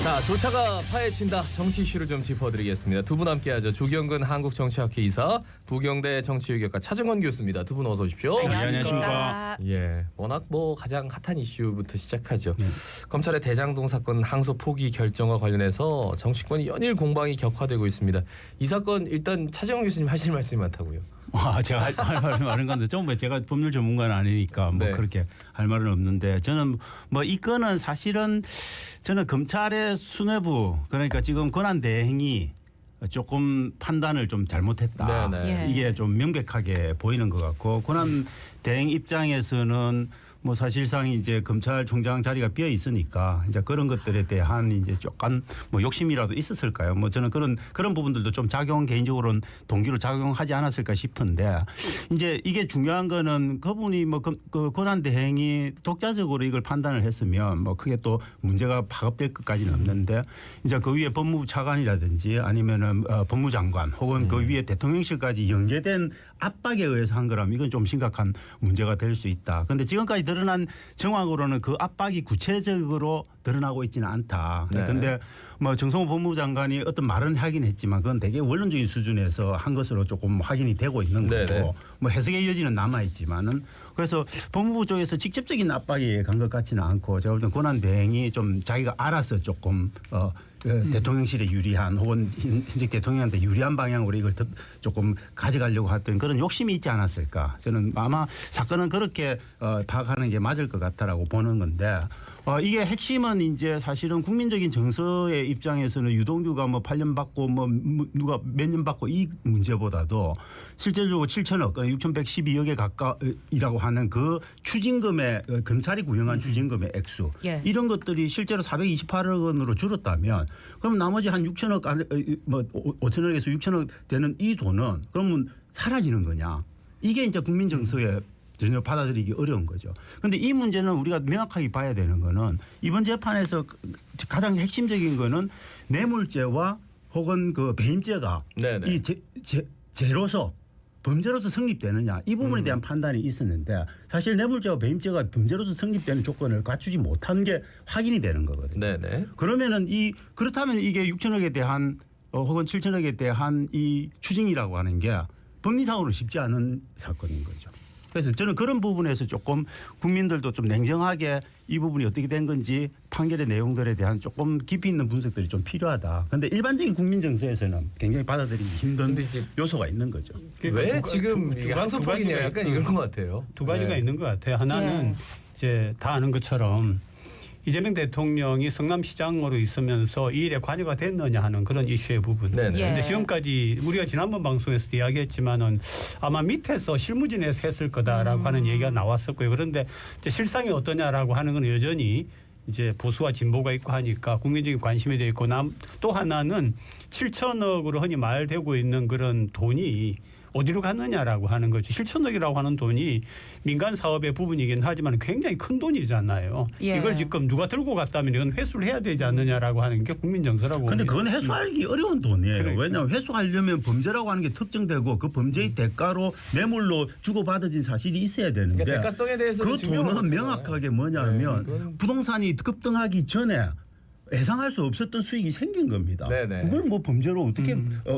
자, 조차가 파헤친다. 정치 이슈를 좀 짚어드리겠습니다. 두 분 함께하죠. 조경근 한국정치학회 이사, 부경대 정치외교과 차정원 교수입니다. 두 분 어서 오십시오. 안녕하십니까. 예, 워낙 가장 핫한 이슈부터 시작하죠. 검찰의 대장동 사건 항소 포기 결정과 관련해서 정치권이 연일 공방이 격화되고 있습니다. 이 사건 일단 차정원 교수님 하실 말씀이 많다고요. 제가 할 말이 많은 건데 좀 제가 법률 전문가는 아니니까 네. 그렇게 할 말은 없는데 저는 이 건은 사실은 저는 검찰의 수뇌부 그러니까 지금 권한대행이 조금 판단을 좀 잘못했다. 네네. 예. 이게 좀 명백하게 보이는 것 같고 권한대행 입장에서는 사실상 이제 검찰총장 자리가 비어 있으니까 이제 그런 것들에 대한 이제 조금 욕심이라도 있었을까요? 저는 그런 부분들도 좀 개인적으로는 동기로 작용하지 않았을까 싶은데 이제 이게 중요한 거는 그분이 그 권한대행이 독자적으로 이걸 판단을 했으면 크게 또 문제가 파급될 것까지는 없는데 이제 그 위에 법무부 차관이라든지 아니면은 법무장관 혹은 그 위에 대통령실까지 연계된 압박에 의해서 한 거라면 이건 좀 심각한 문제가 될 수 있다. 그런데 지금까지 드러난 정황으로는 그 압박이 구체적으로 드러나고 있지는 않다. 그런데 네. 정성호 법무부 장관이 어떤 말은 하긴 했지만 그건 되게 원론적인 수준에서 한 것으로 조금 확인이 되고 있는 거고 네네. 해석의 여지는 남아 있지만은 그래서 법무부 쪽에서 직접적인 압박이 간 것 같지는 않고 제가 볼 때는 권한대행이 좀 자기가 알아서 조금 대통령실에 유리한 혹은 현직 대통령한테 유리한 방향으로 이걸 조금 가져가려고 했던 그런 욕심이 있지 않았을까. 저는 아마 사건은 그렇게 파악하는 게 맞을 것 같다라고 보는 건데 이게 핵심은 이제 사실은 국민적인 정서의 입장에서는 유동규가 8년 받고 누가 몇 년 받고 이 문제보다도 실질적으로 7천억 6,112억에 가까이라고 하는 그 추징금의 검찰이 구형한 추징금의 액수 예. 이런 것들이 실제로 428억 원으로 줄었다면 그럼 나머지 한 6천억 5천억에서 6천억 되는 이 돈은 그러면 사라지는 거냐. 이게 이제 국민 정서에 전혀 받아들이기 어려운 거죠. 그런데 이 문제는 우리가 명확하게 봐야 되는 거는 이번 재판에서 가장 핵심적인 거는 뇌물죄와 혹은 그 배임죄가 네네. 이 죄로서 범죄로서 성립되느냐 이 부분에 대한 판단이 있었는데 사실 뇌물죄와 배임죄가 범죄로서 성립되는 조건을 갖추지 못한 게 확인이 되는 거거든요. 네네. 그러면은 그렇다면 이게 6천억에 대한 혹은 7천억에 대한 이 추징이라고 하는 게 법리상으로 쉽지 않은 사건인 거죠. 그래서 저는 그런 부분에서 조금 국민들도 좀 냉정하게 이 부분이 어떻게 된 건지 판결의 내용들에 대한 조금 깊이 있는 분석들이 좀 필요하다. 그런데 일반적인 국민 정서에서는 굉장히 받아들이기 힘든 요소가 있는 거죠. 왜 지금 항소폭이냐 약간 이런 것 같아요. 두 가지가 있는 것 같아요. 하나는 예. 이제 다 아는 것처럼 이재명 대통령이 성남시장으로 있으면서 이 일에 관여가 됐느냐 하는 그런 이슈의 부분. 네네. 그런데 지금까지 우리가 지난번 방송에서도 이야기했지만은 아마 밑에서 실무진에서 했을 거다라고 하는 얘기가 나왔었고요. 그런데 이제 실상이 어떠냐라고 하는 건 여전히 이제 보수와 진보가 있고 하니까 국민적인 관심이 돼 있고 또 하나는 7천억으로 흔히 말되고 있는 그런 돈이 어디로 갔느냐라고 하는 거죠. 7천억이라고 하는 돈이 민간 사업의 부분이긴 하지만 굉장히 큰 돈이잖아요. 예. 이걸 지금 누가 들고 갔다면 이건 회수를 해야 되지 않느냐라고 하는 게 국민 정서라고. 그런데 그건 회수하기 어려운 돈이에요. 그러니까. 왜냐하면 회수하려면 범죄라고 하는 게 특정되고 그 범죄의 대가로 뇌물로 주고받아진 사실이 있어야 되는데 그러니까 대가성에 대해서 그 돈은 명확하게 뭐냐면 이건 부동산이 급등하기 전에 예상할 수 없었던 수익이 생긴 겁니다. 네네. 그걸 범죄로 어떻게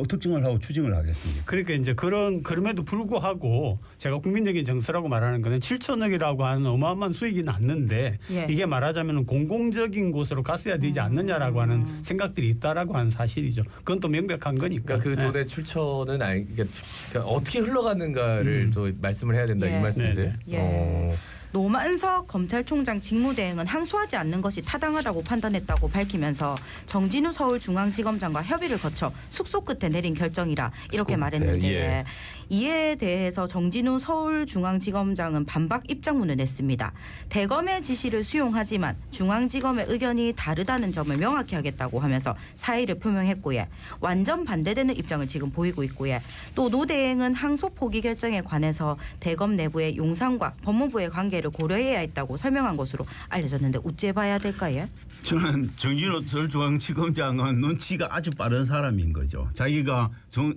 특징을 하고 추징을 하겠습니까? 그러니까 이제 그럼에도 불구하고 제가 국민적인 정서라고 말하는 거는 7천억이라고 하는 어마어마한 수익이 났는데 예. 이게 말하자면 공공적인 곳으로 갔어야 되지 않느냐라고 하는 생각들이 있다라고 하는 사실이죠. 그건 또 명백한 거니까. 그러니까 그 돈의 출처는 그러니까 어떻게 흘러가는가를 또 말씀을 해야 된다 예. 이 말씀이세요? 네네. 예. 노만석 검찰총장 직무대행은 항소하지 않는 것이 타당하다고 판단했다고 밝히면서 정진우 서울중앙지검장과 협의를 거쳐 숙소 끝에 내린 결정이라 이렇게 숙소 말했는데 끝에, 예. 이에 대해서 정진우 서울중앙지검장은 반박 입장문을 냈습니다. 대검의 지시를 수용하지만 중앙지검의 의견이 다르다는 점을 명확히 하겠다고 하면서 사의를 표명했고요. 완전 반대되는 입장을 지금 보이고 있고요. 또 노 대행은 항소 포기 결정에 관해서 대검 내부의 용산과 법무부의 관계를 고려해야 했다고 설명한 것으로 알려졌는데 어째 봐야 될까요? 저는 정진호 서울중앙지검장은 눈치가 아주 빠른 사람인 거죠. 자기가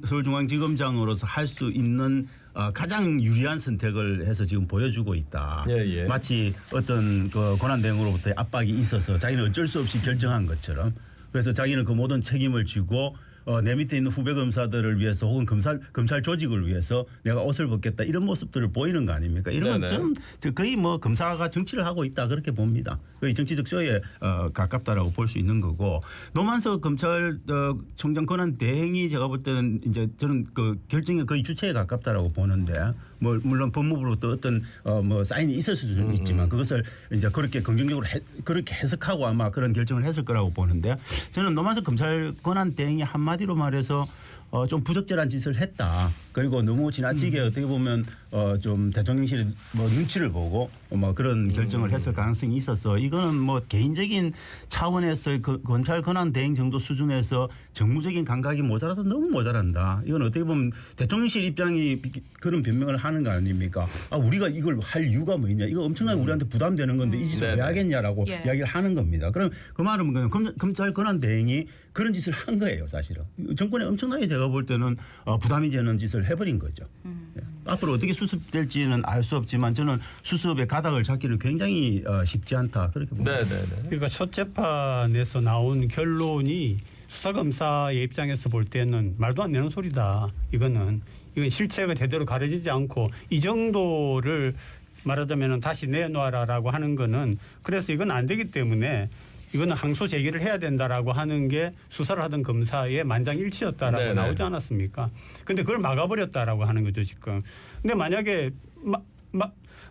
서울중앙지검장으로서 할 수 있는 가장 유리한 선택을 해서 지금 보여주고 있다. 예, 예. 마치 어떤 그 권한대행으로부터의 압박이 있어서 자기는 어쩔 수 없이 결정한 것처럼 그래서 자기는 그 모든 책임을 지고 내 밑에 있는 후배 검사들을 위해서 혹은 검찰 조직을 위해서 내가 옷을 벗겠다 이런 모습들을 보이는 거 아닙니까? 이런 건 좀 거의 뭐 검사가 정치를 하고 있다 그렇게 봅니다. 거의 정치적 쇼에 가깝다라고 볼 수 있는 거고 노만석 검찰총장 권한 대행이 제가 볼 때는 이제 저는 그 결정의 거의 주체에 가깝다라고 보는데 뭐 물론 법무부로부터 어떤 뭐 사인이 있을 수는 있지만 그것을 이제 그렇게 긍정적으로 그렇게 해석하고 아마 그런 결정을 했을 거라고 보는데 저는 노만석 검찰 권한 대행이 한마디로 말해서 좀 부적절한 짓을 했다. 그리고 너무 지나치게 어떻게 보면 좀 대통령실의 뭐 눈치를 보고 뭐 그런 결정을 했을 가능성이 있어서 이거는 뭐 개인적인 차원에서 그 검찰 권한 대행 정도 수준에서 정무적인 감각이 모자라도 너무 모자란다. 이건 어떻게 보면 대통령실 입장이 그런 변명을 하는 거 아닙니까? 아 우리가 이걸 할 이유가 뭐 있냐? 이거 엄청나게 우리한테 부담되는 건데 이 짓을 왜 하겠냐라고 이야기를 하는 겁니다. 그럼 그 말은 그냥 검찰 권한 대행이 그런 짓을 한 거예요, 사실은. 정권에 엄청나게 제가 볼 때는 부담이 되는 짓을 해버린 거죠. 예. 앞으로 어떻게 수습될지는 알 수 없지만 저는 수습의 가닥을 잡기는 굉장히 쉽지 않다 그렇게 봅니다. 그러니까 첫 재판에서 나온 결론이 수사검사의 입장에서 볼 때는 말도 안 되는 소리다. 이건 실체가 제대로 가려지지 않고 이 정도를 말하자면 다시 내놓아라라고 하는 거는 그래서 이건 안 되기 때문에 이거는 항소 제기를 해야 된다라고 하는 게 수사를 하던 검사의 만장일치였다라고 나오지 않았습니까? 그런데 그걸 막아버렸다라고 하는 거죠 지금. 근데 만약에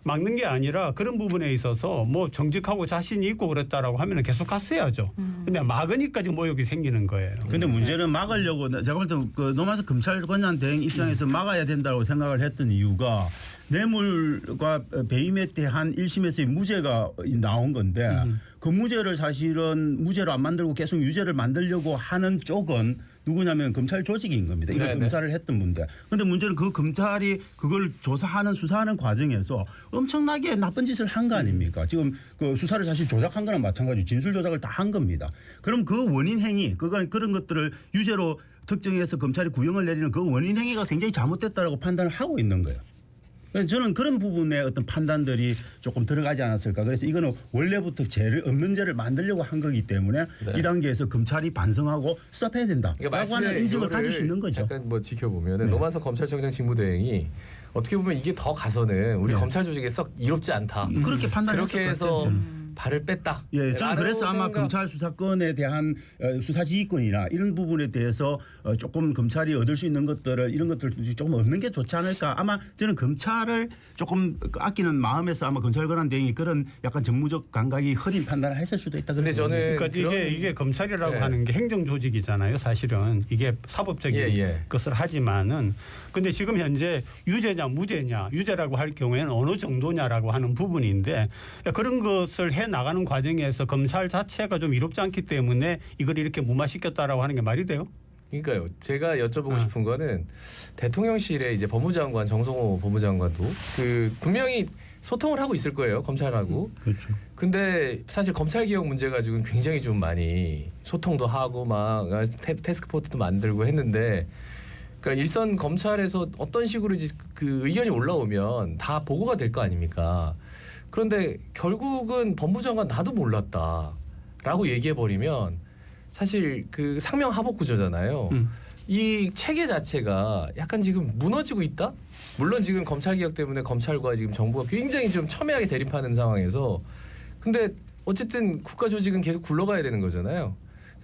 막는 게 아니라 그런 부분에 있어서 뭐 정직하고 자신이 있고 그랬다라고 하면 계속 갔어야죠. 근데 막으니까 지금 모욕이 생기는 거예요. 근데 문제는 막으려고 제가 볼 때 그 노만석 검찰 권한 대행 입장에서 막아야 된다고 생각을 했던 이유가 뇌물과 배임에 대한 1심에서의 무죄가 나온 건데 그 무죄를 사실은 무죄로 안 만들고 계속 유죄를 만들려고 하는 쪽은 누구냐면 검찰 조직인 겁니다. 이걸 검사를 했던 분인데. 그런데 문제는 그 검찰이 그걸 조사하는 수사하는 과정에서 엄청나게 나쁜 짓을 한 거 아닙니까? 지금 그 수사를 사실 조작한 거나 마찬가지 진술 조작을 다 한 겁니다. 그럼 그 원인 행위 그런 것들을 유죄로 특정해서 검찰이 구형을 내리는 그 원인 행위가 굉장히 잘못됐다라고 판단을 하고 있는 거예요. 그래서 저는 그런 부분에 어떤 판단들이 조금 들어가지 않았을까. 그래서 이거는 원래부터 죄를 없는 죄를 만들려고 한 거기 때문에 이 단계에서 검찰이 반성하고 스톱해야 된다라고 하는 인식을 가질 수 있는 거죠. 잠깐 뭐 지켜보면 노만석 검찰청장 직무대행이 어떻게 보면 이게 더 가서는 우리 검찰 조직에 썩 이롭지 않다. 그렇게 판단했을 그렇게 해서 발을 뺐다. 예, 저는 그래서 아마 검찰 수사권에 대한 수사지휘권이나 이런 부분에 대해서 조금 검찰이 얻을 수 있는 것들을 이런 것들 조금 얻는 게 좋지 않을까. 아마 저는 검찰을 조금 아끼는 마음에서 아마 검찰 권한 대행이 그런 약간 정무적 감각이 흐린 판단을 했을 수도 있다. 근데 저는 그러니까 이게 검찰이라고 하는 게 행정 조직이잖아요. 사실은 이게 사법적인 것을 하지만은 근데 지금 현재 유죄냐 무죄냐 유죄라고 할 경우에는 어느 정도냐라고 하는 부분인데 그런 것을 해 나가는 과정에서 검찰 자체가 좀 이롭지 않기 때문에 이걸 이렇게 무마시켰다라고 하는 게 말이 돼요? 그러니까요. 제가 여쭤보고 싶은 거는 대통령실에 이제 법무장관 정성호 법무장관도 그 분명히 소통을 하고 있을 거예요. 검찰하고. 그렇죠. 근데 사실 검찰 개혁 문제 가지고는 굉장히 좀 많이 소통도 하고 막 태스크포트도 만들고 했는데 그러니까 일선 검찰에서 어떤 식으로 그 의견이 올라오면 다 보고가 될 거 아닙니까? 그런데 결국은 법무장관 나도 몰랐다라고 얘기해버리면 사실 그 상명하복 구조잖아요. 이 체계 자체가 약간 지금 무너지고 있다? 물론 지금 검찰개혁 때문에 검찰과 지금 정부가 굉장히 좀 첨예하게 대립하는 상황에서 근데 어쨌든 국가 조직은 계속 굴러가야 되는 거잖아요.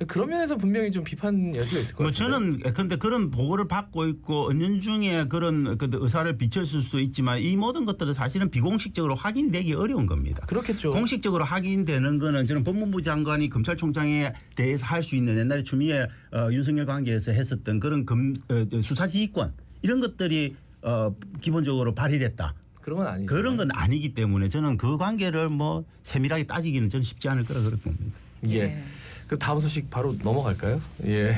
그런 면에서 분명히 좀 비판 여지가 있을 것 같아요. 저는 근데 그런 보고를 받고 있고 은연중에 그런 의사를 비쳤을 수도 있지만 이 모든 것들은 사실은 비공식적으로 확인되기 어려운 겁니다. 그렇겠죠. 공식적으로 확인되는 거는 저는 법무부 장관이 검찰총장에 대해서 할 수 있는 옛날에 추미애 윤석열 관계에서 했었던 그런 수사지휘권 이런 것들이 기본적으로 발휘됐다. 그런 건 아니죠. 그런 건 아니기 때문에 저는 그 관계를 뭐 세밀하게 따지기는 저는 쉽지 않을 거라 그렇게 봅니다. 예. 그럼 다음 소식 바로 넘어갈까요? 예.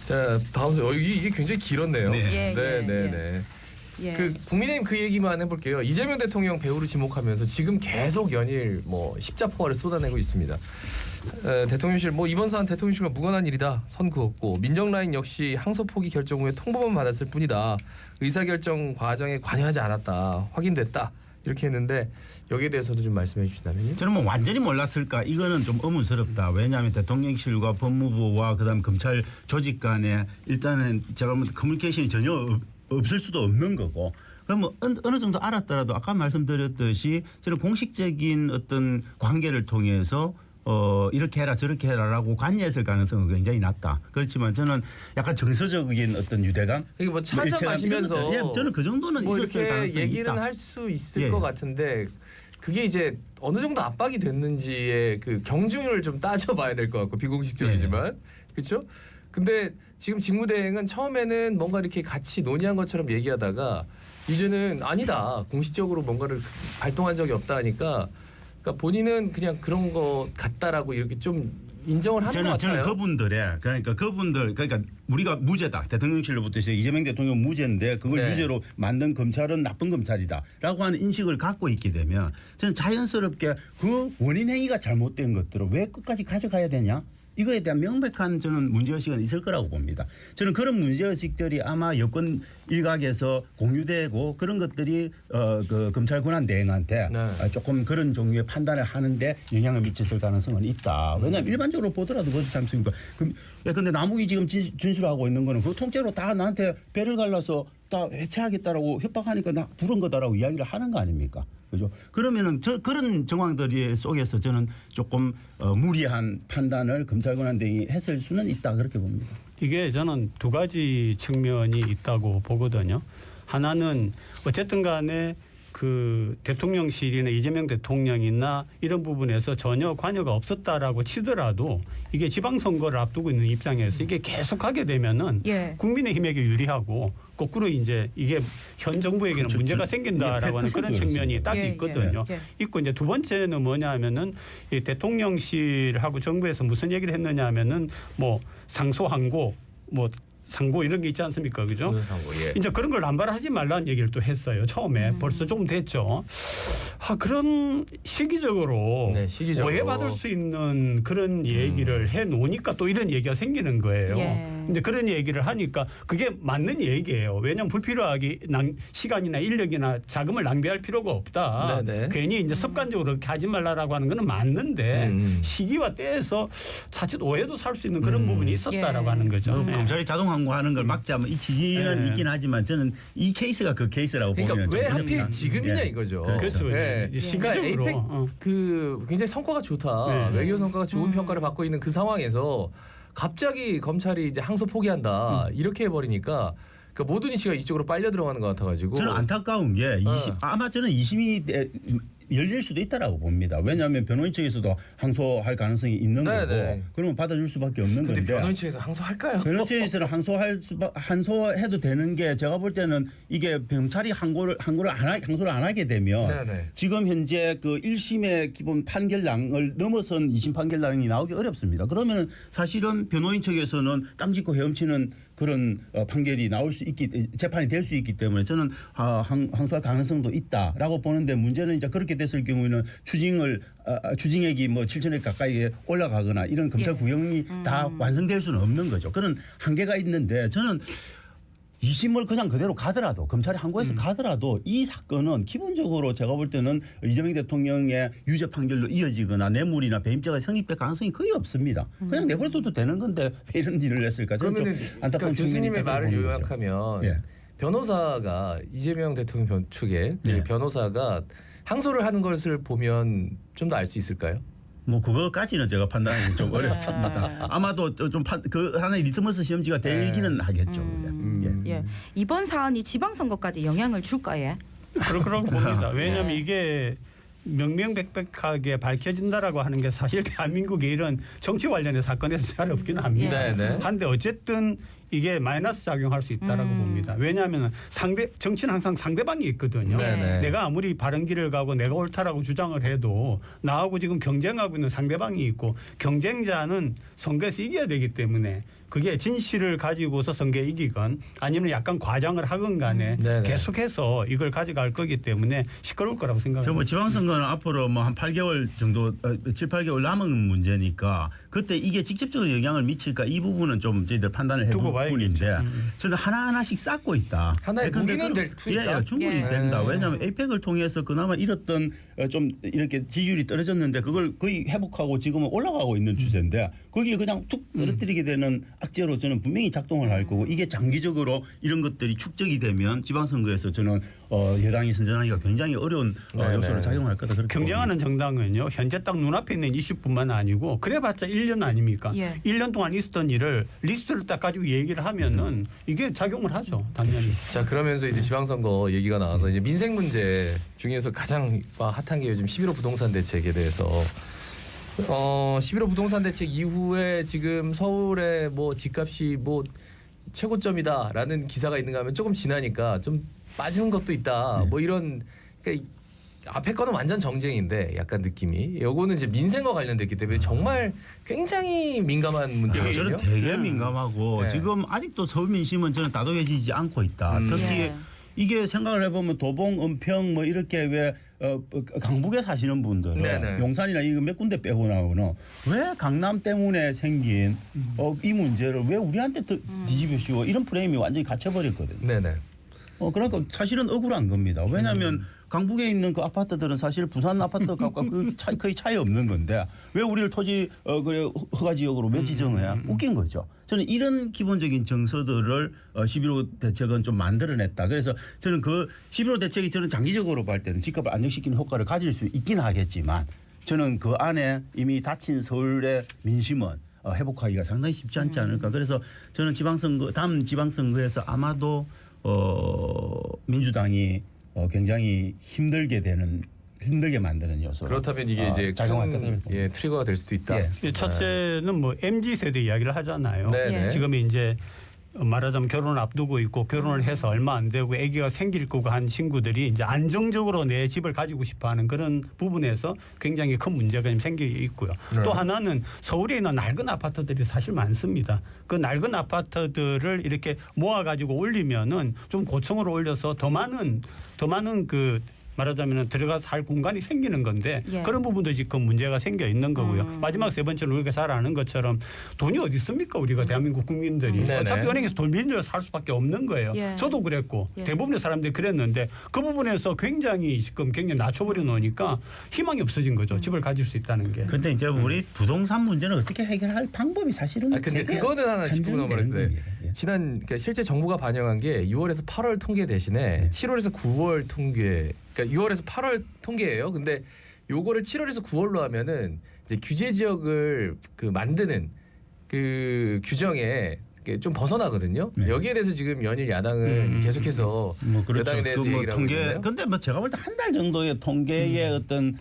자, 다음 소식. 이게 굉장히 길었네요. 네. 그 국민의힘 그 얘기만 해볼게요. 이재명 대통령 배우를 지목하면서 지금 계속 연일 뭐 십자포화를 쏟아내고 있습니다. 대통령실 뭐 이번 사안 대통령실과 무관한 일이다 선 그었고 민정라인 역시 항소 포기 결정 후에 통보만 받았을 뿐이다. 의사결정 과정에 관여하지 않았다 확인됐다 이렇게 했는데 여기에 대해서도 좀 말씀해 주시다면요. 저는 뭐 완전히 몰랐을까 이거는 좀 의문스럽다. 왜냐하면 대통령실과 법무부와 그다음 검찰 조직 간에 일단은 제가 뭐 커뮤니케이션이 전혀 없을 수도 없는 거고. 그럼 뭐 어느 정도 알았더라도 아까 말씀드렸듯이 저는 공식적인 어떤 관계를 통해서 이렇게 해라 저렇게 해라라고 관여했을 가능성은 굉장히 낮다. 그렇지만 저는 약간 정서적인 어떤 유대감. 이게 뭐 차 한잔 마시면서 예, 저는 그 정도는 뭐 있었을 이렇게 가능성이 얘기는 있다. 할 수 있을 예. 것 같은데 그게 이제 어느 정도 압박이 됐는지의 그 경중을 좀 따져봐야 될 것 같고 비공식적이지만 그렇죠. 근데 지금 직무대행은 처음에는 뭔가 이렇게 같이 논의한 것처럼 얘기하다가 이제는 아니다 공식적으로 뭔가를 발동한 적이 없다 하니까 그러니까 본인은 그냥 그런 거 같다라고 이렇게 좀 인정을 하는 것 같아요. 저는 그분들 그러니까 우리가 무죄다. 대통령실로부터 이제 이재명 대통령 무죄인데 그걸 네. 유죄로 만든 검찰은 나쁜 검찰이다라고 하는 인식을 갖고 있게 되면 저는 자연스럽게 그 원인 행위가 잘못된 것들을 왜 끝까지 가져가야 되냐? 이거에 대한 명백한 저는 문제의식은 있을 거라고 봅니다. 저는 그런 문제의식들이 아마 여권 일각에서 공유되고 그런 것들이 그 검찰 권한 대행한테 네. 조금 그런 종류의 판단을 하는데 영향을 미쳤을 가능성은 있다. 왜냐하면 일반적으로 보더라도 그렇지 않습니까? 근데 남욱이 지금 진술하고 있는 거는 그 통째로 다 나한테 배를 갈라서 다 해체하겠다라고 협박하니까 나 부른 거다라고 이야기를 하는 거 아닙니까? 그죠? 그러면은 그런 정황들 속에서 저는 조금 무리한 판단을 검찰 권한 대행이 했을 수는 있다 그렇게 봅니다. 이게 저는 두 가지 측면이 있다고 보거든요. 하나는 어쨌든 간에 그 대통령실이나 이재명 대통령이나 이런 부분에서 전혀 관여가 없었다라고 치더라도 이게 지방선거를 앞두고 있는 입장에서 이게 계속하게 되면은 예. 국민의힘에게 유리하고 거꾸로 이제 이게 현 정부에게는 그렇죠. 문제가 생긴다라고 하는 그런 측면이 딱 예, 있거든요. 예, 예. 있고 이제 두 번째는 뭐냐면은 이 대통령실하고 정부에서 무슨 얘기를 했느냐 하면은 뭐 상소항고 뭐 상고 이런 게 있지 않습니까? 그죠? 예. 이제 그런 걸 남발하지 말라는 얘기를 또 했어요. 처음에 벌써 좀 됐죠. 그런 시기적으로 네, 시기적으로. 오해받을 수 있는 그런 얘기를 해 놓으니까 또 이런 얘기가 생기는 거예요. 예. 근데 그런 얘기를 하니까 그게 맞는 얘기예요. 왜냐하면 불필요하게 시간이나 인력이나 자금을 낭비할 필요가 없다. 네네. 괜히 이제 습관적으로 그렇게 하지 말라라고 하는 건 맞는데 시기와 때에서 자칫 오해도 살 수 있는 그런 부분이 있었다라고 예. 하는 거죠. 네. 검찰이 자동 항고하는 걸 막자면 이 지지는 있긴 하지만 저는 이 케이스가 그 케이스라고 그러니까 보면 왜 좀 하필 어렵다. 지금이냐 예. 이거죠. 그렇죠. 예. 이제 그러니까 시기적으로. 에이펙 그 굉장히 성과가 좋다. 네. 외교 성과가 좋은 평가를 받고 있는 그 상황에서 갑자기 검찰이 이제 항소 포기한다 이렇게 해버리니까 그러니까 모든 이슈가 이쪽으로 빨려 들어가는 것 같아가지고 저는 안타까운 게 아마 저는 2심이 열릴 수도 있다라고 봅니다. 왜냐하면 변호인 측에서도 항소할 가능성이 있는 네, 거고 네. 그러면 받아줄 수밖에 없는 근데 건데 변호인 측에서 항소할까요? 변호인 측에서는 항소해도 되는 게 제가 볼 때는 이게 검찰이 항소를 안 하게 되면 네, 네. 지금 현재 그 1심의 기본 판결량을 넘어선 2심 판결량이 나오기 어렵습니다. 그러면 사실은 변호인 측에서는 땅 짚고 헤엄치는 그런 판결이 나올 수 재판이 될 수 있기 때문에 저는 항소할 가능성도 있다라고 보는데 문제는 이제 그렇게 됐을 경우에는 추징액이 뭐 7천억 가까이 올라가거나 이런 검찰 예. 구형이 다 완성될 수는 없는 거죠. 그런 한계가 있는데 저는 2심을 그냥 그대로 가더라도 검찰이 항고해서 가더라도 이 사건은 기본적으로 제가 볼 때는 이재명 대통령의 유죄 판결로 이어지거나 뇌물이나 배임죄가 성립될 가능성이 거의 없습니다. 그냥 내버려둬도 되는 건데 왜 이런 일을 했을까? 저는 좀 그러면은 안타까운 그러니까 측면이 교수님의 있다고 말을 보는 거죠. 요약하면 예. 변호사가 이재명 대통령 측에 예. 변호사가 항소를 하는 것을 보면 좀 더 알 수 있을까요? 뭐 그거까지는 제가 판단하기 좀 어렵습니다. 아마도 좀 그 하나의 리트머스 시험지가 되기는 하겠죠. 예. 이번 사안이 지방선거까지 영향을 줄까요? 그렇고 봅니다. 왜냐하면 네. 이게 명명백백하게 밝혀진다라고 하는 게 사실 대한민국의 이런 정치 관련의 사건에서 잘 없기는 합니다. 네, 네. 한데 어쨌든 이게 마이너스 작용할 수 있다라고 봅니다. 왜냐하면 정치는 항상 상대방이 있거든요. 네, 네. 내가 아무리 바른 길을 가고 내가 옳다라고 주장을 해도 나하고 지금 경쟁하고 있는 상대방이 있고 경쟁자는 선거에서 이겨야 되기 때문에 그게 진실을 가지고서 선거에 이기건 아니면 약간 과장을 하건 간에 네네. 계속해서 이걸 가져갈 거기 때문에 시끄러울 거라고 생각합니다. 뭐 지방선거는 앞으로 뭐 한 8개월 정도 7, 8개월 남은 문제니까 그때 이게 직접적으로 영향을 미칠까 이 부분은 좀 저희들 판단을 두고 해볼 뿐인데 저는 하나하나씩 쌓고 있다. 하나의 근데 무기는 될 수 있다. 예, 충분히 예. 된다. 왜냐하면 에이펙을 통해서 그나마 잃었던 좀 이렇게 지지율이 떨어졌는데 그걸 거의 회복하고 지금은 올라가고 있는 추세인데 거기에 그냥 툭 떨어뜨리게 되는 악재로 저는 분명히 작동을 할 거고 이게 장기적으로 이런 것들이 축적이 되면 지방선거에서 저는 여당이 선전하기가 굉장히 어려운 네, 요소로 네. 작용할 거다. 그렇게 경쟁하는 정당은요 현재 딱 눈앞에 있는 이슈뿐만 아니고 그래봤자 1년 아닙니까? 예. 1년 동안 있었던 일을 리스트를 딱 가지고 얘기를 하면은 이게 작용을 하죠 당연히. 자 그러면서 이제 지방선거 얘기가 나와서 이제 민생 문제 중에서 가장 핫한 게 요즘 11호 부동산 대책에 대해서 11호 부동산 대책 이후에 지금 서울의 뭐 집값이 뭐 최고점이다라는 기사가 있는가 하면 조금 지나니까 좀 빠지는 것도 있다. 뭐 이런 그러니까 앞에 거는 완전 정쟁인데 약간 느낌이 요거는 이제 민생과 관련됐기 때문에 정말 굉장히 민감한 문제거든요. 저는 되게 민감하고 네. 지금 아직도 서울 민심은 저는 다독여지지 않고 있다. 특히 예. 이게 생각을 해보면 도봉, 은평 뭐 이렇게 왜 강북에 사시는 분들은 네네. 용산이나 이거 몇 군데 빼고 나오는 왜 강남 때문에 생긴 이 문제를 왜 우리한테 뒤집어 씌워 이런 프레임이 완전히 갇혀버렸거든요. 네네. 그러니까 사실은 억울한 겁니다. 왜냐하면 강북에 있는 그 아파트들은 사실 부산 아파트가 거의 차이 없는 건데 왜 우리를 토지 그래 허가 지역으로 왜 지정해? 웃긴 거죠. 저는 이런 기본적인 정서들을 11호 대책은 좀 만들어냈다. 그래서 저는 그 11호 대책이 저는 장기적으로 볼 때는 집값을 안정시키는 효과를 가질 수 있긴 하겠지만 저는 그 안에 이미 닫힌 서울의 민심은 회복하기가 상당히 쉽지 않지 않을까. 그래서 저는 다음 지방선거에서 아마도 민주당이 굉장히 힘들게 만드는 요소. 그렇다면 이게 이제 작용할 큰 트리거가 될 수도 있다. 예. 첫째는 뭐 MZ 세대 이야기를 하잖아요. 네네. 지금 이제 말하자면 결혼을 앞두고 있고 결혼을 해서 얼마 안 되고 아기가 생길 거고 한 친구들이 이제 안정적으로 내 집을 가지고 싶어하는 그런 부분에서 굉장히 큰 문제가 좀 생겨 있고요. 네. 또 하나는 서울에 있는 낡은 아파트들이 사실 많습니다. 그 낡은 아파트들을 이렇게 모아 가지고 올리면은 좀 고층으로 올려서 더 많은 그 말하자면 들어가서 할 공간이 생기는 건데 예. 그런 부분도 지금 문제가 생겨 있는 거고요. 마지막 세 번째로 우리가 잘 아는 것처럼 돈이 어디 있습니까? 우리가 대한민국 국민들이 네네. 어차피 은행에서 돈 빌려 살 수밖에 없는 거예요. 예. 저도 그랬고 예. 대부분의 사람들이 그랬는데 그 부분에서 굉장히 낮춰버려 놓으니까 희망이 없어진 거죠. 집을 가질 수 있다는 게. 그런데 이제 우리 부동산 문제는 어떻게 해결할 방법이 사실은 근데 되게 그거는 하나 짚고 한정되는 넘어갔어요. 겁니다. 예. 그러니까 실제 정부가 반영한 게 6월에서 8월 통계 대신에 7월에서 9월 통계, 그러니까 6월에서 8월 통계예요. 근데 요거를 7월에서 9월로 하면은 이제 규제 지역을 그 만드는 그 규정에 좀 벗어나거든요. 네. 여기에 대해서 지금 연일 야당은 계속해서 뭐 그렇죠. 여당에 대해서 그 얘기를 하고 있는데요. 근데 뭐 제가 볼 때 한 달 정도의 통계의 어떤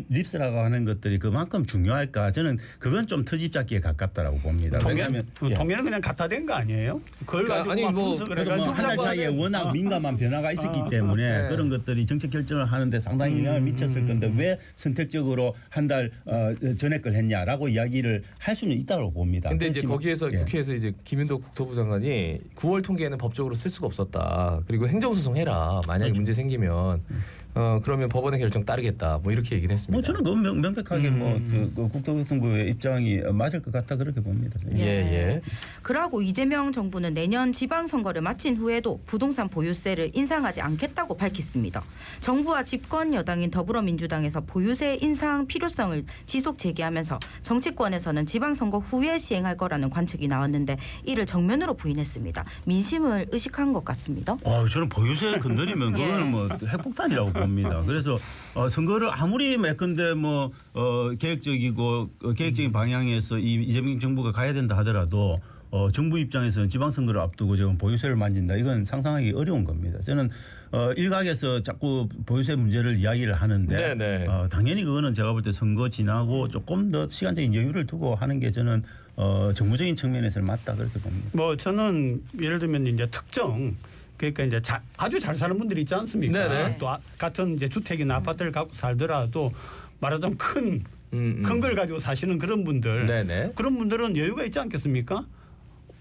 립스라고 하는 것들이 그만큼 중요할까? 저는 그건 좀 트집 잡기에 가깝다라고 봅니다. 왜냐하면 통계는 그냥 갖다 댄 거 아니에요? 그걸 그러니까 가지고 아니, 막 뭐 분석을 그래도 해가지고 뭐 한 달 차이에 워낙 민감한 변화가 있었기 때문에 네. 그런 것들이 정책 결정을 하는데 상당히 영향을 미쳤을 건데 왜 선택적으로 한 달 전에 걸 했냐라고 이야기를 할 수는 있다고 봅니다. 근데 이제 그렇지만, 거기에서 예. 국회에서 이제 김윤도 국토부 장관이 9월 통계는 법적으로 쓸 수가 없었다. 그리고 행정소송해라. 만약에 문제 생기면 그러면 법원의 결정 따르겠다. 뭐 이렇게 얘기를 했습니다. 뭐 저는 그건 명백하게 그 국토교통부의 입장이 맞을 것 같다 그렇게 봅니다. 예. 그러고 이재명 정부는 내년 지방선거를 마친 후에도 부동산 보유세를 인상하지 않겠다고 밝혔습니다. 정부와 집권 여당인 더불어민주당에서 보유세 인상 필요성을 지속 제기하면서 정치권에서는 지방선거 후에 시행할 거라는 관측이 나왔는데 이를 정면으로 부인했습니다. 민심을 의식한 것 같습니다. 저는 보유세 건드리면 그거는 뭐 핵폭탄이라고 봅니다. 그래서 선거를 아무리 매끈데 뭐 계획적인 방향에서 이재명 정부가 가야 된다 하더라도 정부 입장에서는 지방선거를 앞두고 지금 보유세를 만진다. 이건 상상하기 어려운 겁니다. 저는 일각에서 자꾸 보유세 문제를 이야기를 하는데 네네. 당연히 그거는 제가 볼 때 선거 지나고 조금 더 시간적인 여유를 두고 하는 게 저는 정부적인 측면에서는 맞다 그렇게 봅니다. 뭐 저는 예를 들면 이제 특정 그러니까 이제 아주 잘 사는 분들이 있지 않습니까? 네네. 또 같은 이제 주택이나 아파트를 갖고 살더라도 말하자면 큰 걸 가지고 사시는 그런 분들, 네네. 그런 분들은 여유가 있지 않겠습니까?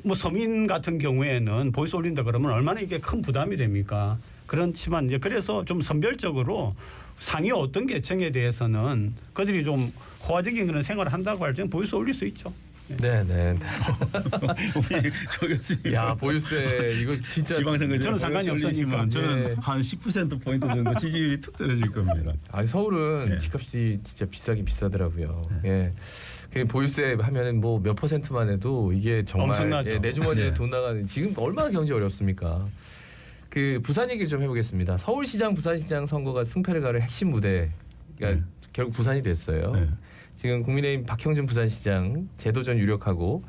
뭐 서민 같은 경우에는 보유세 올린다 그러면 얼마나 이게 큰 부담이 됩니까? 그렇지만 이제 그래서 좀 선별적으로 상위 어떤 계층에 대해서는 그들이 좀 호화적인 그런 생활을 한다고 할 때는 보유세 올릴 수 있죠. 네네. 우리 조 교수님. 야 보유세 이거 진짜 지방선거 저는 상관이 없으니까. 저는 예. 한 10% 포인트 정도 지지율이 툭 떨어질 겁니다. 아 서울은 네. 집값이 진짜 비싸긴 비싸더라고요. 예. 그 보유세 하면은 뭐 몇 %만 해도 이게 정말 엄청나죠. 내 주머니에 네. 돈 나가는 지금 얼마나 경제 어렵습니까? 그 부산 얘기를 좀 해보겠습니다. 서울시장, 부산시장 선거가 승패를 가를 핵심 무대가 네. 결국 부산이 됐어요. 네. 지금 국민의힘 박형준 부산시장 재도전 유력하고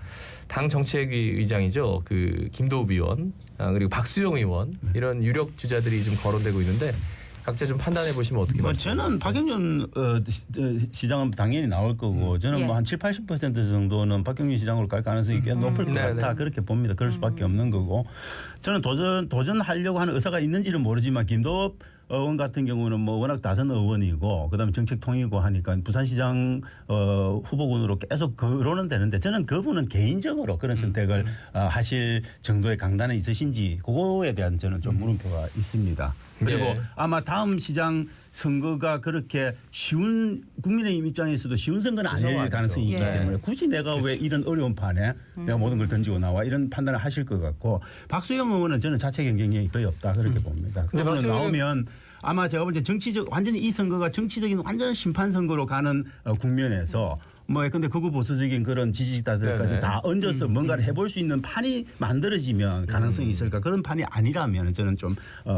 당 정책위 의장이죠. 그 김도읍 의원 그리고 박수영 의원 이런 유력 주자들이 좀 거론되고 있는데 각자 좀 판단해 보시면 어떻게 말씀하세요? 저는 박영준 시장은 당연히 나올 거고 저는 예. 뭐 한 7, 80% 정도는 박영준 시장으로 갈 가능성이 꽤 높을 것 네네. 같다 그렇게 봅니다. 그럴 수밖에 없는 거고 저는 도전하려고 하는 의사가 있는지는 모르지만 김도읍 의원 같은 경우는 뭐 워낙 다선 의원이고 그다음에 정책통이고 하니까 부산시장 후보군으로 계속 거론은 되는데 저는 그분은 개인적으로 그런 선택을 하실 정도의 강단에 있으신지 그거에 대한 저는 좀 물음표가 있습니다. 그리고 네. 아마 다음 시장 선거가 그렇게 쉬운 국민의힘 입장에서도 쉬운 선거는 아닐 아니죠. 가능성이 있기 예. 때문에 굳이 내가 왜 이런 어려운 판에 내가 모든 걸 던지고 나와 이런 판단을 하실 것 같고 박수영 의원은 저는 자체 경쟁력이 거의 없다 그렇게 봅니다. 근데 그분은 박수영은- 나오면 아마 제가 볼 때 정치적 완전히 이 선거가 정치적인 완전 심판 선거로 가는 국면에서 뭐 근데 극우 보수적인 그런 지지자들까지 네네. 다 얹어서 뭔가를 해볼 수 있는 판이 만들어지면 가능성이 있을까 그런 판이 아니라면 저는 좀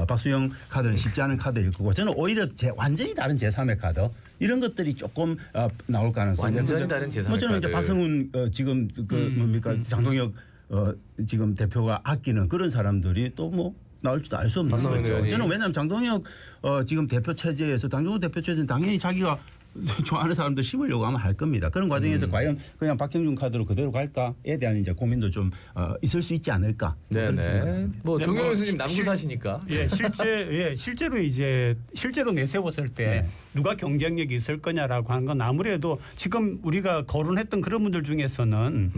박수영 카드는 쉽지 않은 카드일 거고 저는 오히려 완전히 다른 제3의 카드 이런 것들이 조금 나올 가능성이 완전히 다른 제3의 뭐 저는 이제 카드. 박성훈 지금 그 뭡니까 장동혁 지금 대표가 아끼는 그런 사람들이 또 뭐 나올지도 알 수 없는 박성훈 거죠. 의원이. 저는 왜냐하면 장동혁 지금 대표 체제에서 당정부 대표 체제는 당연히 자기가 좋아하는 사람들 심으려고 아마 할 겁니다. 그런 과정에서 과연 그냥 박형준 카드로 그대로 갈까에 대한 이제 고민도 좀 있을 수 있지 않을까. 네네. 뭐 네, 정경 뭐 교수님 남구 실- 사시니까. 실제로 내세웠을 때 누가 경쟁력이 있을 거냐라고 하는 건 아무래도 지금 우리가 거론했던 그런 분들 중에서는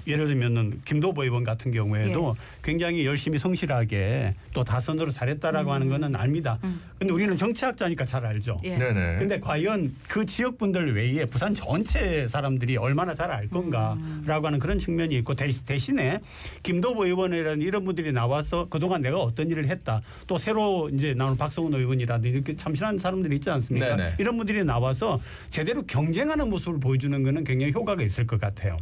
예를 들면은 김도보 의원 같은 경우에도 굉장히 열심히 성실하게 또 다선으로 잘했다라고 하는 거는 압니다. 근데 우리는 정치학자니까 잘 알죠. 예. 네네. 근데 과연 그 지역 분들 외에 부산 전체 사람들이 얼마나 잘 알 건가라고 하는 그런 측면이 있고 대신에 김도보 의원이라는 이런 분들이 나와서 그동안 내가 어떤 일을 했다. 또 새로 이제 나오는 박성훈 의원이라든지 이렇게 참신한 사람들이 있지 않습니까? 네네. 이런 분들이 나와서 제대로 경쟁하는 모습을 보여주는 거는 굉장히 효과가 있을 것 같아요.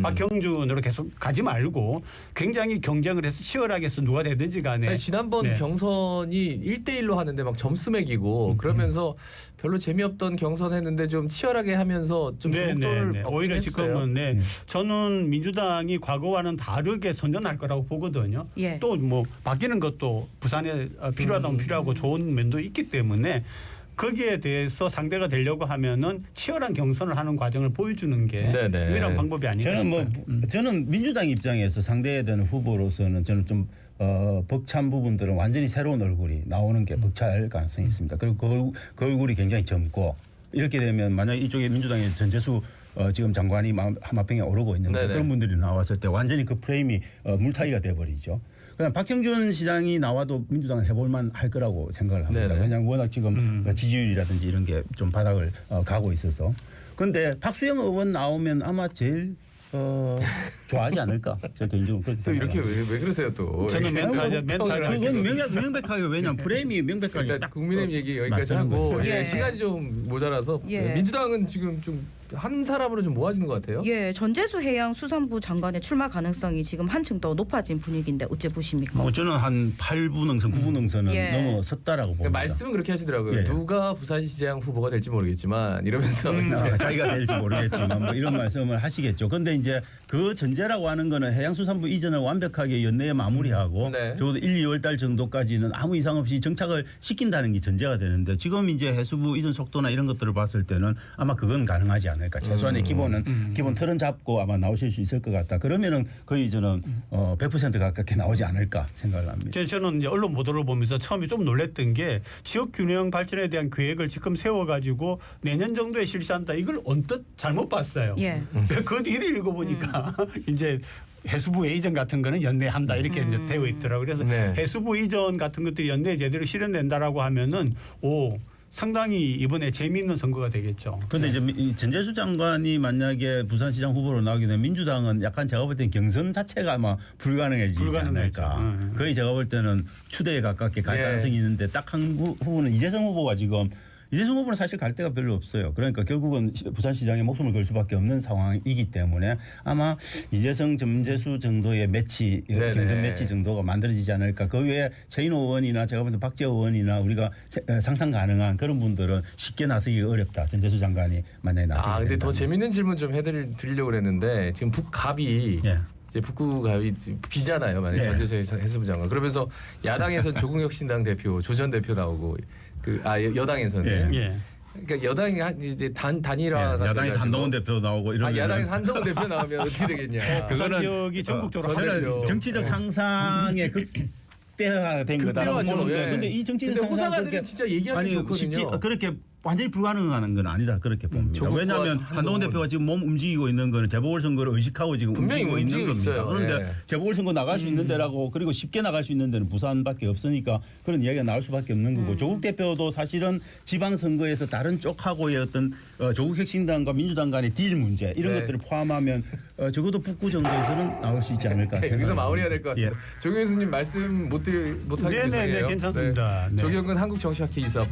박형준으로 계속 가지 말고 굉장히 경쟁을 해서 치열하게 해서 누가 되든지 간에 사실 지난번 네. 경선이 1대1로 하는데 막 점수 매기고 그러면서 별로 재미없던 경선 했는데 좀 치열하게 하면서 좀 속도를 얻긴 오히려 했어요. 지금은 저는 민주당이 과거와는 다르게 선전할 거라고 보거든요. 예. 또 뭐 바뀌는 것도 부산에 필요하다면 필요하고 좋은 면도 있기 때문에 거기에 대해서 상대가 되려고 하면은 치열한 경선을 하는 과정을 보여주는 게 네네. 유일한 방법이 아닌가 저는 싶어요. 저는 민주당 입장에서 상대해야 되는 후보로서는 저는 좀 벅찬 부분들은 완전히 새로운 얼굴이 나오는 게 벅찰 가능성이 있습니다. 그리고 그 얼굴이 굉장히 젊고 이렇게 되면 만약 이쪽에 민주당의 전재수 지금 장관이 하마평에 오르고 있는데 네네. 그런 분들이 나왔을 때 완전히 그 프레임이 물타기가 돼버리죠. 그냥 박형준 시장이 나와도 민주당은 해볼만 할 거라고 생각을 합니다. 네네. 왜냐하면 워낙 지금 지지율이라든지 이런 게 좀 바닥을 가고 있어서. 그런데 박수영 의원 나오면 아마 제일 좋아하지 않을까? 제가 개인적으로 그렇게 또 이렇게 생각합니다. 왜 그러세요 또? 저는 멘탈을 그건 명백하게 왜냐하면 프레임이 명백하게 일단 딱 국민의힘 얘기 여기까지 맞서는 하고 거예요. 예, 예. 시간이 좀 모자라서 예. 민주당은 지금 좀 한 사람으로 좀 모아지는 것 같아요. 예, 전재수 해양수산부 장관의 출마 가능성이 지금 한층 더 높아진 분위기인데 어째 보십니까? 뭐 저는 한 8부 능선, 9부 능선은 예. 넘어섰다라고 봅니다. 그러니까 말씀은 그렇게 하시더라고요. 예. 누가 부산시장 후보가 될지 모르겠지만 이러면서 이제 자기가 될지 모르겠지만 뭐 이런 말씀을 하시겠죠. 그런데 이제 그 전제라고 하는 거는 해양수산부 이전을 완벽하게 연내에 마무리하고 네. 적어도 1, 2월 달 정도까지는 아무 이상 없이 정착을 시킨다는 게 전제가 되는데 지금 이제 해수부 이전 속도나 이런 것들을 봤을 때는 아마 그건 가능하지 않을까. 최소한의 기본 틀은 잡고 아마 나오실 수 있을 것 같다. 그러면은 거의 저는 100% 가깝게 나오지 않을까 생각을 합니다. 저는 이제 언론 보도를 보면서 처음에 좀 놀랬던 게 지역 균형 발전에 대한 계획을 지금 세워가지고 내년 정도에 실시한다. 이걸 언뜻 잘못 봤어요. 예. 그 뒤를 읽어보니까 이제 해수부 이전 같은 거는 연내한다 이렇게 이제 되어 있더라고요. 그래서 네. 해수부 이전 같은 것들이 연내에 제대로 실현된다라고 하면은 상당히 이번에 재미있는 선거가 되겠죠. 그런데 이제 이 전재수 장관이 만약에 부산시장 후보로 나오게 되면 민주당은 약간 제가 볼 때는 경선 자체가 아마 불가능해지지 불가능하죠. 않을까. 거의 제가 볼 때는 추대에 가깝게 갈 예. 가능성이 있는데 딱 한 후보는 이재성 후보가 지금 이재성 후보는 사실 갈 데가 별로 없어요. 그러니까 결국은 부산시장에 목숨을 걸 수밖에 없는 상황이기 때문에 아마 이재성, 전재수 정도의 매치, 네네. 경선 매치 정도가 만들어지지 않을까. 그 외에 최인호 의원이나 제가 볼 때 박재호 의원이나 우리가 상상 가능한 그런 분들은 쉽게 나서기 어렵다. 전재수 장관이 만약에 나서게 아, 근데 더 된다면. 재밌는 질문 좀 드리려고 그랬는데 지금 북갑이 예. 이제 북구갑이 비잖아요. 만약 예. 전재수 해수부 장관. 그러면서 야당에서는 조국혁신당 대표, 조 전 대표 나오고 여당에서는 예. 그러니까 여당이 이제 단일화가 야당에서 돼가지고 한동훈 대표 나오고 이러면 야당에서 한동훈 대표 나오면 어떻게 되겠냐. 그거는 부산지역이 전국적으로 저는 확대되죠. 정치적 상상의 극대화가 된 거다. 극대화죠. 예. 근데 이 정치적 근데 상상 호사가들은 진짜 얘기하기 좋거든요. 그렇게 완전히 불가능한 건 아니다 그렇게 봅니다. 조국과 왜냐하면 한동훈 대표가 지금 몸 움직이고 있는 거는 재보궐선거를 의식하고 지금 분명히 움직이고 있는 움직이고 겁니다. 있어요. 그런데 예. 재보궐선거 나갈 수 있는 데라고 그리고 쉽게 나갈 수 있는 데는 부산밖에 없으니까 그런 이야기가 나올 수밖에 없는 거고 조국 대표도 사실은 지방선거에서 다른 쪽하고의 어떤 조국혁신당과 민주당 간의 딜 문제 이런 네. 것들을 포함하면 적어도 북구 정도에서는 나올 수 있지 않을까 네, 여기서 마무리해야 될 것 같습니다. 예. 조경 교수님 말씀 못하기 네네네, 죄송해요. 괜찮습니다. 네. 조경근 한국정치학회 이사